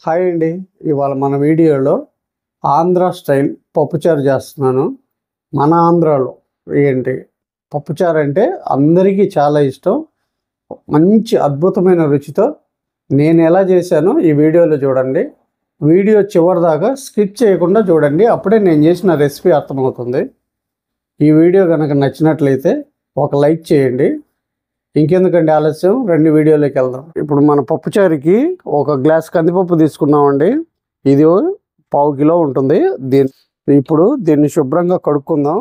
Hi అండి. ఇవాళ మన వీడియోలో ఆంధ్ర స్టైల్ పప్పుచారు చేస్తున్నాను. మన ఆంధ్రాలో ఏంటి పప్పుచారు అంటే అందరికీ చాలా ఇష్టం. మంచి అద్భుతమైన రుచితో నేను ఎలా చేశానో ఈ వీడియోలో చూడండి. వీడియో చివరి దాకా స్కిప్ చేయకుండా చూడండి, అప్పుడే నేను చేసిన రెసిపీ అర్థమవుతుంది. ఈ వీడియో కనుక నచ్చినట్లయితే ఒక లైక్ చేయండి. ఇంకెందుకండి ఆలస్యం, రెండు వీడియోలోకి వెళ్దాం. ఇప్పుడు మన పప్పుచారుకి ఒక గ్లాస్ కందిపప్పు తీసుకున్నామండి. ఇది 1/2 కిలో ఉంటుంది. ఇప్పుడు దీన్ని శుభ్రంగా కడుక్కుందాం.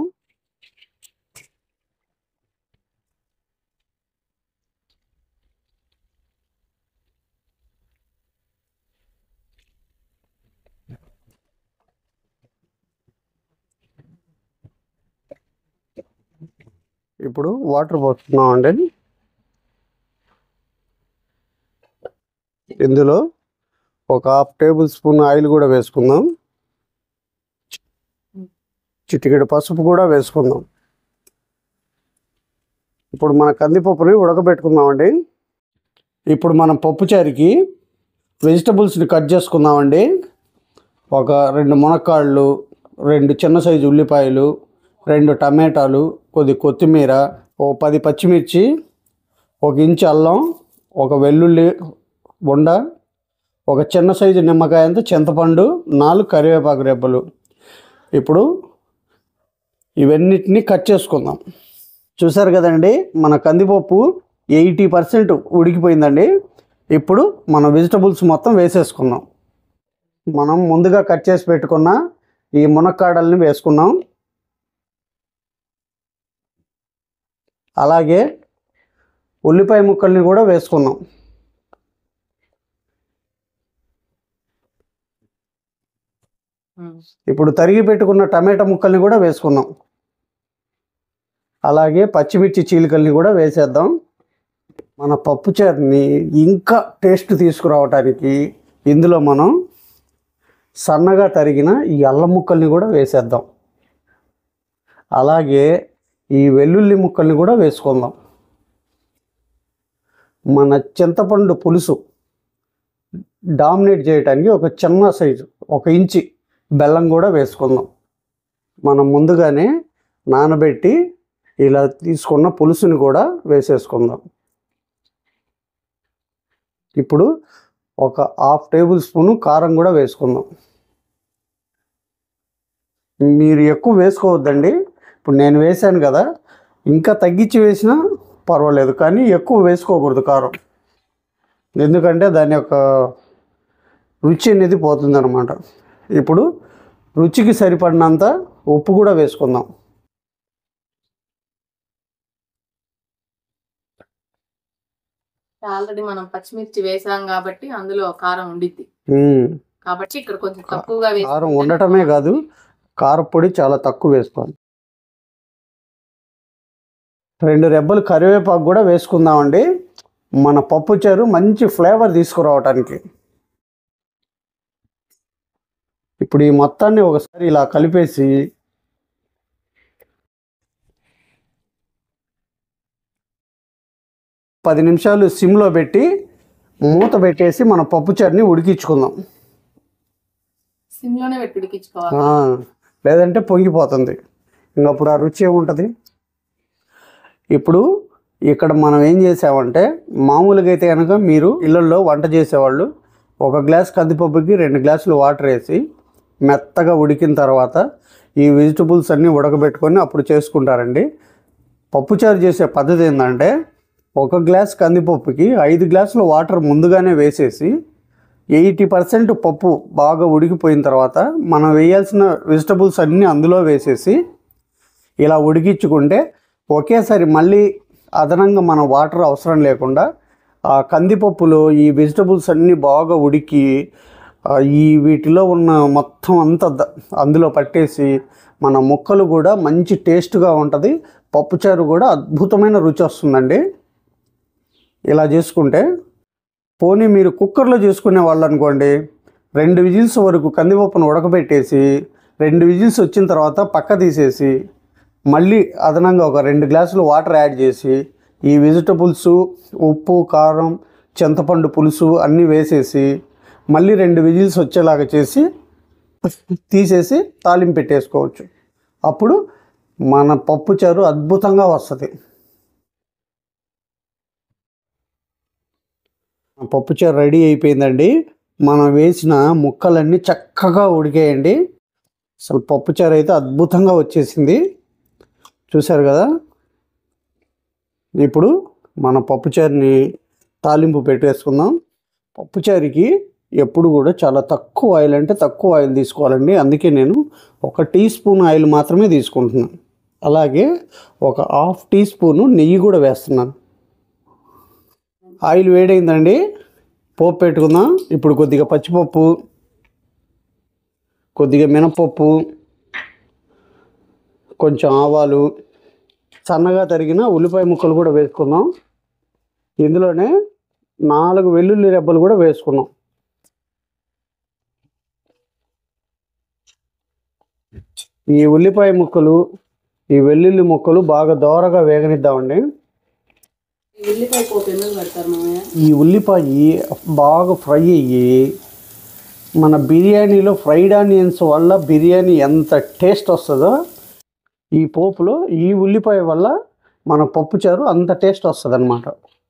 ఇప్పుడు వాటర్ పోస్తున్నామండి. ఇందులో ఒక 1/2 టేబుల్ స్పూన్ ఆయిల్ కూడా వేసుకుందాం. చిటికెడు పసుపు కూడా వేసుకుందాం. ఇప్పుడు మన కందిపప్పుని ఉడకబెట్టుకుందామండి. ఇప్పుడు మనం పప్పుచారుకి వెజిటబుల్స్ని కట్ చేసుకుందామండి. ఒక 2 మునక్కాళ్ళు, 2 చిన్న సైజు ఉల్లిపాయలు, 2 టమాటాలు, కొద్ది కొత్తిమీర, 10 పచ్చిమిర్చి, 1 ఇంచు అల్లం, ఒక వెల్లుల్లి బొండ, ఒక చిన్న సైజు నిమ్మకాయ అంత చింతపండు, 4 కరివేపాకు రెబ్బలు. ఇప్పుడు ఇవన్నిటిని కట్ చేసుకుందాం. చూసారు కదండి, మన కందిపప్పు 80% ఉడికిపోయిందండి. ఇప్పుడు మన వెజిటబుల్స్ మొత్తం వేసేసుకుందాం. మనం ముందుగా కట్ చేసి పెట్టుకున్న ఈ మునక్కాడల్ని వేసుకున్నాం. అలాగే ఉల్లిపాయ ముక్కల్ని కూడా వేసుకున్నాం. ఇప్పుడు తరిగి పెట్టుకున్న టమాటా ముక్కల్ని కూడా వేసుకున్నాం. అలాగే పచ్చిమిర్చి చీలికల్ని కూడా వేసేద్దాం. మన పప్పుచారుని ఇంకా టేస్ట్ తీసుకురావడానికి ఇందులో మనం సన్నగా తరిగిన ఈ అల్లం ముక్కల్ని కూడా వేసేద్దాం. అలాగే ఈ వెల్లుల్లి ముక్కల్ని కూడా వేసుకుందాం. మన చింతపండు పులుసు డామినేట్ చేయడానికి ఒక చిన్న సైజు 1 ఇంచి బెల్లం కూడా వేసుకుందాం. మనం ముందుగానే నానబెట్టి ఇలా తీసుకున్న పులుసుని కూడా వేసేసుకుందాం. ఇప్పుడు ఒక 1/2 టేబుల్ స్పూను కారం కూడా వేసుకుందాం. మీరు ఎక్కువ వేసుకోవద్దండి. ఇప్పుడు నేను వేసాను కదా, ఇంకా తగ్గించి వేసినా పర్వాలేదు, కానీ ఎక్కువ వేసుకోకూడదు కారం. ఎందుకంటే దాని యొక్క రుచి అనేది పోతుందన్నమాట. ఇప్పుడు రుచికి సరిపడినంత ఉప్పు కూడా వేసుకుందాం. ఆల్రెడీ మనం పచ్చిమిర్చి వేసాం కాబట్టి అందులో కారం ఉండిద్ది. కాబట్టి ఇక్కడ కొంచెం తక్కువగా కారం ఉండటమే కాదు, కారపొడి చాలా తక్కువ వేసుకోవాలి. 2 రెబ్బలు కరివేపాకు కూడా వేసుకుందామండి, మన పప్పుచారు మంచి ఫ్లేవర్ తీసుకురావటానికి. ఇప్పుడు ఈ మొత్తాన్ని ఒకసారి ఇలా కలిపేసి పది నిమిషాలు సిమ్లో పెట్టి మూత పెట్టేసి మన పప్పుచారుని ఉడికించుకుందాం. సిమ్లోనే పెట్టి ఉడికించుకోవాలి, లేదంటే పొంగిపోతుంది. ఇంకప్పుడు ఆ రుచి ఏముంటుంది. ఇప్పుడు ఇక్కడ మనం ఏం చేసామంటే, మామూలుగా అయితే కనుక మీరు ఇళ్ళల్లో వంట చేసేవాళ్ళు 1 గ్లాస్ కందిపప్పుకి 2 గ్లాసులు వాటర్ వేసి మెత్తగా ఉడికిన తర్వాత ఈ వెజిటబుల్స్ అన్నీ ఉడకబెట్టుకొని అప్పుడు చేసుకుంటారండి. పప్పుచారు చేసే పద్ధతి ఏంటంటే, 1 గ్లాస్ కందిపప్పుకి 5 గ్లాసుల వాటర్ ముందుగానే వేసేసి 80% పప్పు బాగా ఉడికిపోయిన తర్వాత మనం వేయాల్సిన వెజిటబుల్స్ అన్నీ అందులో వేసేసి ఇలా ఉడికించుకుంటే ఒకేసారి మళ్ళీ అదనంగా మన వాటర్ అవసరం లేకుండా ఆ కందిపప్పులో ఈ వెజిటబుల్స్ అన్నీ బాగా ఉడికి ఈ వీటిలో ఉన్న మొత్తం అంతా అందులో పట్టేసి మన ముక్కలు కూడా మంచి టేస్ట్గా ఉంటుంది. పప్పుచారు కూడా అద్భుతమైన రుచి వస్తుందండి ఇలా చేసుకుంటే. పోనీ మీరు కుక్కర్లో చేసుకునే వాళ్ళు అనుకోండి, 2 విజిల్స్ వరకు కందిపప్పును ఉడకబెట్టేసి 2 విజిల్స్ వచ్చిన తర్వాత పక్క తీసేసి మళ్ళీ అదనంగా ఒక 2 గ్లాసులు వాటర్ యాడ్ చేసి ఈ వెజిటబుల్స్, ఉప్పు, కారం, చింతపండు పులుసు అన్నీ వేసేసి మళ్ళీ 2 విజిల్స్ వచ్చేలాగా చేసి తీసేసి తాలింపు పెట్టేసుకోవచ్చు. అప్పుడు మన పప్పుచారు అద్భుతంగా వస్తుంది. పప్పుచారు రెడీ అయిపోయిందండి. మనం వేసిన ముక్కలన్నీ చక్కగా ఉడికేయండి. అసలు పప్పుచారు అయితే అద్భుతంగా వచ్చేసింది. చూశారు కదా. ఇప్పుడు మన పప్పుచారుని తాలింపు పెట్టేసుకుందాం. పప్పుచారుకి ఎప్పుడు కూడా చాలా తక్కువ ఆయిల్, అంటే తక్కువ ఆయిల్ తీసుకోవాలండి. అందుకే నేను 1 టీ స్పూన్ ఆయిల్ మాత్రమే తీసుకుంటున్నాను. అలాగే 1 హాఫ్ టీ స్పూను నెయ్యి కూడా వేస్తున్నాను. ఆయిల్ వేడైందండి, పోపు పెట్టుకుందాం. ఇప్పుడు కొద్దిగా పచ్చిపప్పు, కొద్దిగా మినపప్పు, కొంచెం ఆవాలు, సన్నగా తరిగిన ఉల్లిపాయ ముక్కలు కూడా వేసుకుందాం. ఇందులోనే 4 వెల్లుల్లి రెబ్బలు కూడా వేసుకున్నాం. ఈ ఉల్లిపాయ ముక్కలు, ఈ వెల్లుల్లి ముక్కలు బాగా దోరగా వేగనిద్దామండి. ఉల్లిపాయ పోపు ఎందుకు పెడతారు మామయ్య? ఈ ఉల్లిపాయ బాగా ఫ్రై అయ్యి మన బిర్యానీలో ఫ్రైడ్ ఆనియన్స్ వల్ల బిర్యానీ ఎంత టేస్ట్ వస్తుందో, ఈ పోపులో ఈ ఉల్లిపాయ వల్ల మన పప్పుచారు అంత టేస్ట్ వస్తుంది అన్నమాట.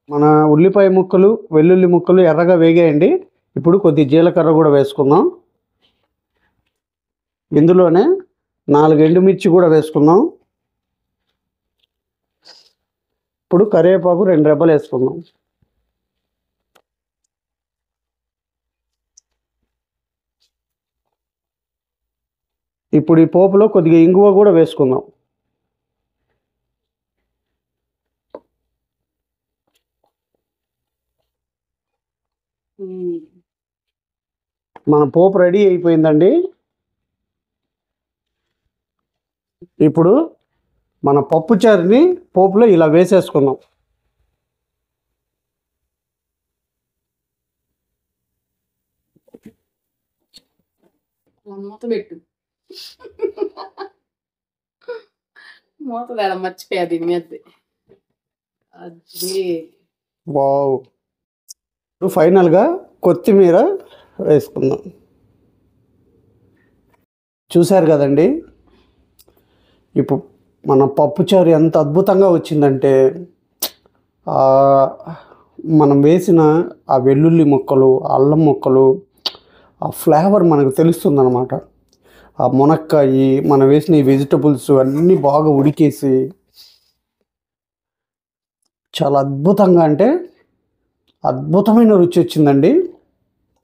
మన ఉల్లిపాయ ముక్కలు, వెల్లుల్లి ముక్కలు ఎర్రగా వేగాయండి. ఇప్పుడు కొద్ది జీలకర్ర కూడా వేసుకుందాం. ఇందులోనే 4 ఎండుమిర్చి కూడా వేసుకుందాం. ఇప్పుడు కరివేపాకు 2 రెబ్బలు వేసుకుందాం. ఇప్పుడు ఈ పోపులో కొద్దిగా ఇంగువ కూడా వేసుకుందాం. మన పోపు రెడీ అయిపోయిందండి. ఇప్పుడు మన పప్పుచారుని పోపులో ఇలా వేసేసుకుందాం. మూత పెట్టు. మూత వేళ మర్చిపోయా దీని మీద. అది వావ్. ఫైనల్గా కొత్తిమీర వేసుకుందాం. చూశారు కదండి, ఇప్పుడు మన పప్పుచారు ఎంత అద్భుతంగా వచ్చిందంటే, మనం వేసిన ఆ వెల్లుల్లి ముక్కలు, అల్లం ముక్కలు, ఆ ఫ్లేవర్ మనకు తెలుస్తుందన్నమాట. ఆ మునక్కాయ, మనం వేసిన ఈ వెజిటబుల్స్ అన్నీ బాగా ఉడికేసి చాలా అద్భుతంగా, అంటే అద్భుతమైన రుచి వచ్చిందండి.